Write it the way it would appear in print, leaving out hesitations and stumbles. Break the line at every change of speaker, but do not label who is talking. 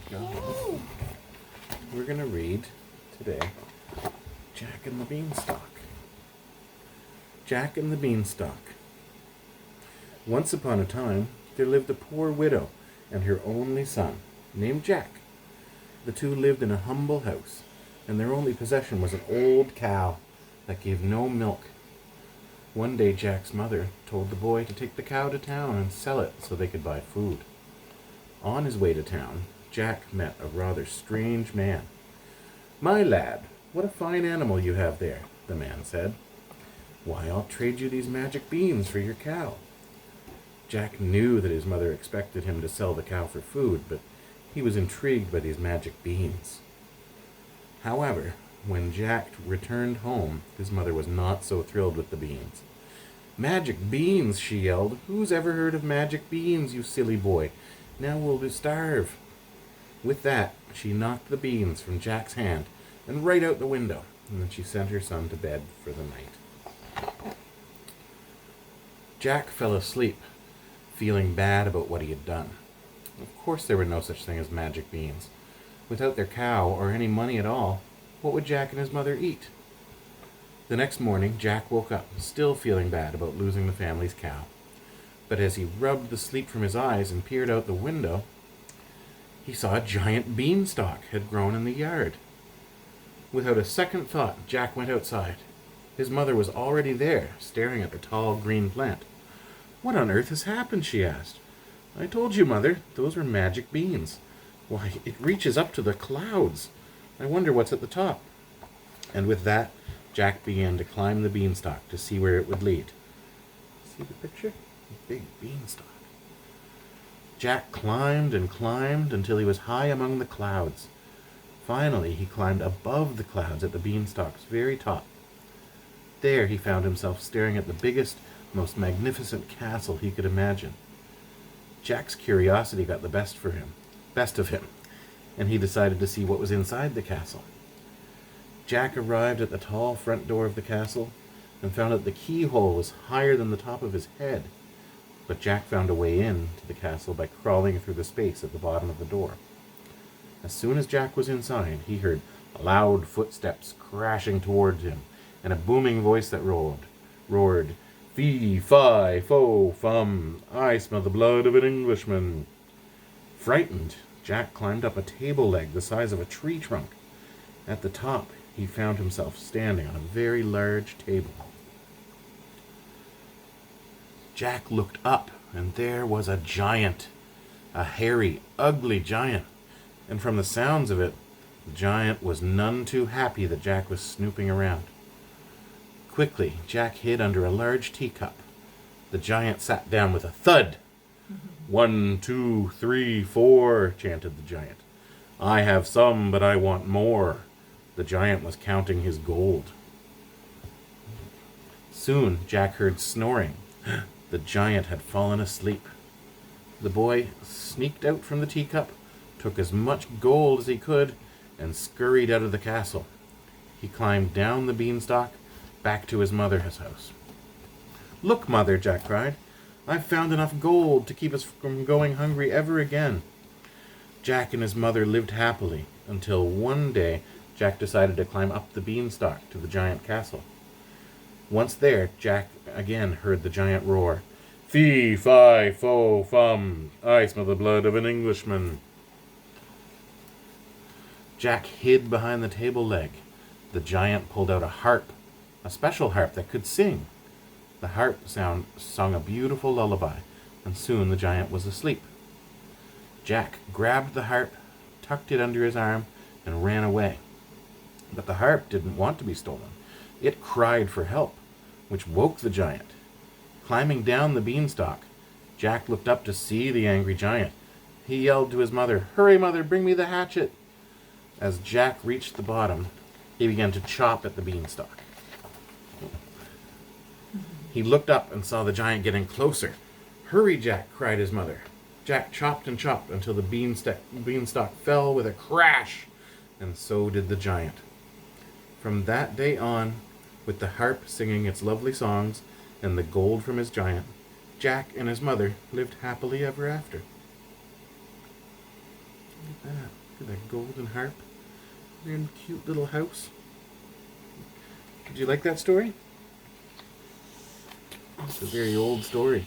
go. We're going to read today Jack and the Beanstalk. Jack and the Beanstalk. Once upon a time, there lived a poor widow and her only son, named Jack. The two lived in a humble house, and their only possession was an old cow that gave no milk. One day Jack's mother told the boy to take the cow to town and sell it so they could buy food. On his way to town, Jack met a rather strange man. "My lad, what a fine animal you have there," the man said. "Why, I'll trade you these magic beans for your cow." Jack knew that his mother expected him to sell the cow for food, but he was intrigued by these magic beans. However, when Jack returned home, his mother was not so thrilled with the beans. "Magic beans," she yelled. "Who's ever heard of magic beans, you silly boy? Now we'll starve." With that, she knocked the beans from Jack's hand and right out the window, and then she sent her son to bed for the night. Jack fell asleep, feeling bad about what he had done. Of course there were no such thing as magic beans. Without their cow or any money at all, what would Jack and his mother eat? The next morning, Jack woke up, still feeling bad about losing the family's cow. But as he rubbed the sleep from his eyes and peered out the window, he saw a giant beanstalk had grown in the yard. Without a second thought, Jack went outside. His mother was already there, staring at the tall green plant. "What on earth has happened?" she asked. "I told you, Mother, those were magic beans. Why, it reaches up to the clouds. I wonder what's at the top." And with that, Jack began to climb the beanstalk to see where it would lead. See the picture? A big beanstalk. Jack climbed and climbed until he was high among the clouds. Finally, he climbed above the clouds at the beanstalk's very top. There he found himself staring at the biggest, most magnificent castle he could imagine. Jack's curiosity got the best of him, and he decided to see what was inside the castle. Jack arrived at the tall front door of the castle and found that the keyhole was higher than the top of his head. But Jack found a way in to the castle by crawling through the space at the bottom of the door. As soon as Jack was inside, he heard loud footsteps crashing towards him and a booming voice that roared, "Fee, fi, fo, fum, I smell the blood of an Englishman." Frightened, Jack climbed up a table leg the size of a tree trunk. At the top, he found himself standing on a very large table. Jack looked up, and there was a giant, a hairy, ugly giant. And from the sounds of it, the giant was none too happy that Jack was snooping around. Quickly, Jack hid under a large teacup. The giant sat down with a thud. "1, 2, 3, 4, chanted the giant. "I have some, but I want more." The giant was counting his gold. Soon, Jack heard snoring. The giant had fallen asleep. The boy sneaked out from the teacup, took as much gold as he could, and scurried out of the castle. He climbed down the beanstalk, back to his mother's house. "Look, Mother," Jack cried. "I've found enough gold to keep us from going hungry ever again." Jack and his mother lived happily until one day Jack decided to climb up the beanstalk to the giant castle. Once there, Jack again heard the giant roar, "Fee, fi, fo, fum, I smell the blood of an Englishman." Jack hid behind the table leg. The giant pulled out a harp, a special harp that could sing. The harp sung a beautiful lullaby, and soon the giant was asleep. Jack grabbed the harp, tucked it under his arm, and ran away. But the harp didn't want to be stolen. It cried for help, which woke the giant. Climbing down the beanstalk, Jack looked up to see the angry giant. He yelled to his mother, "Hurry, Mother, bring me the hatchet." As Jack reached the bottom, he began to chop at the beanstalk. He looked up and saw the giant getting closer. "Hurry, Jack," cried his mother. Jack chopped and chopped until the beanstalk fell with a crash, and so did the giant. From that day on, with the harp singing its lovely songs and the gold from his giant, Jack and his mother lived happily ever after. Look at that golden harp. They're in a cute little house. Did you like that story? It's a very old story.